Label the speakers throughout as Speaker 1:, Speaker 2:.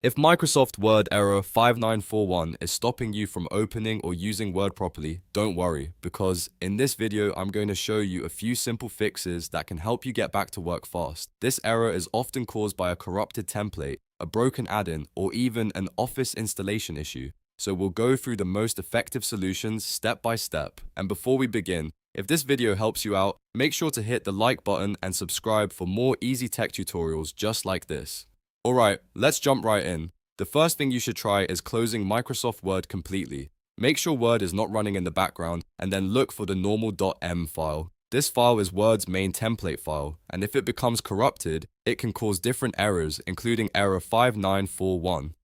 Speaker 1: If Microsoft Word error 5941 is stopping you from opening or using Word properly, don't worry, because in this video I'm going to show you a few simple fixes that can help you get back to work fast. This error is often caused by a corrupted template, a broken add-in, or even an Office installation issue. So we'll go through the most effective solutions step by step. And before we begin, if this video helps you out, make sure to hit the like button and subscribe for more easy tech tutorials just like this. Alright, let's jump right in. The first thing you should try is closing Microsoft Word completely. Make sure Word is not running in the background and then look for the Normal.m file. This file is Word's main template file, and if it becomes corrupted, it can cause different errors, including error 5941.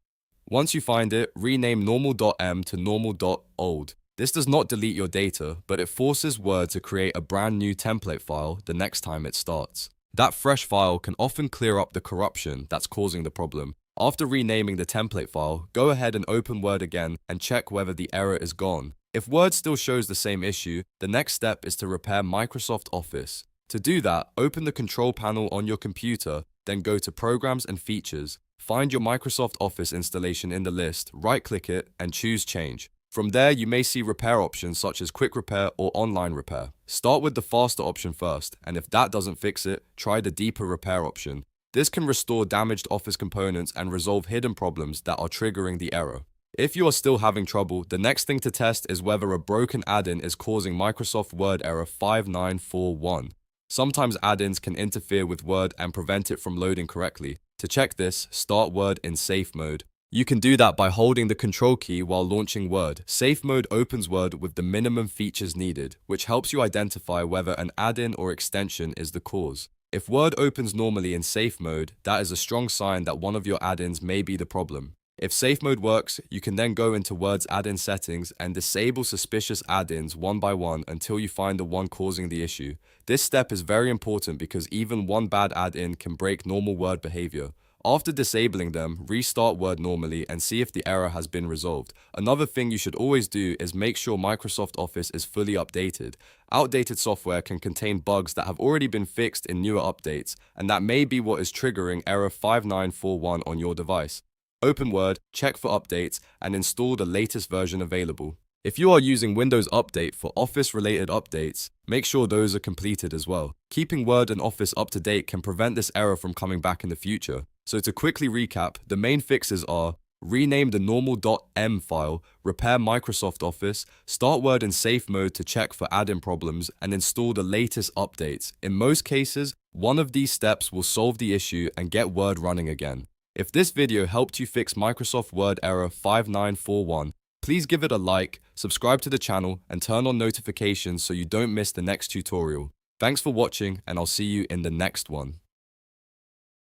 Speaker 1: Once you find it, rename Normal.m to Normal.old. This does not delete your data, but it forces Word to create a brand new template file the next time it starts. That fresh file can often clear up the corruption that's causing the problem. After renaming the template file, go ahead and open Word again and check whether the error is gone. If Word still shows the same issue, the next step is to repair Microsoft Office. To do that, open the control panel on your computer, then go to Programs and Features. Find your Microsoft Office installation in the list, right-click it, and choose Change. From there, you may see repair options such as Quick Repair or Online Repair. Start with the faster option first, and if that doesn't fix it, try the deeper repair option. This can restore damaged Office components and resolve hidden problems that are triggering the error. If you are still having trouble, the next thing to test is whether a broken add-in is causing Microsoft Word error 5941. Sometimes add-ins can interfere with Word and prevent it from loading correctly. To check this, start Word in safe mode. You can do that by holding the Control key while launching Word. Safe mode opens Word with the minimum features needed, which helps you identify whether an add-in or extension is the cause. If Word opens normally in safe mode, that is a strong sign that one of your add-ins may be the problem. If safe mode works, you can then go into Word's add-in settings and disable suspicious add-ins one by one until you find the one causing the issue. This step is very important because even one bad add-in can break normal Word behavior. After disabling them, restart Word normally and see if the error has been resolved. Another thing you should always do is make sure Microsoft Office is fully updated. Outdated software can contain bugs that have already been fixed in newer updates, and that may be what is triggering error 5941 on your device. Open Word, check for updates, and install the latest version available. If you are using Windows Update for Office-related updates, make sure those are completed as well. Keeping Word and Office up to date can prevent this error from coming back in the future. So to quickly recap, the main fixes are: rename the Normal.m file, repair Microsoft Office, start Word in safe mode to check for add-in problems, and install the latest updates. In most cases, one of these steps will solve the issue and get Word running again. If this video helped you fix Microsoft Word error 5941, please give it a like, subscribe to the channel, and turn on notifications so you don't miss the next tutorial. Thanks for watching, and I'll see you in the next one.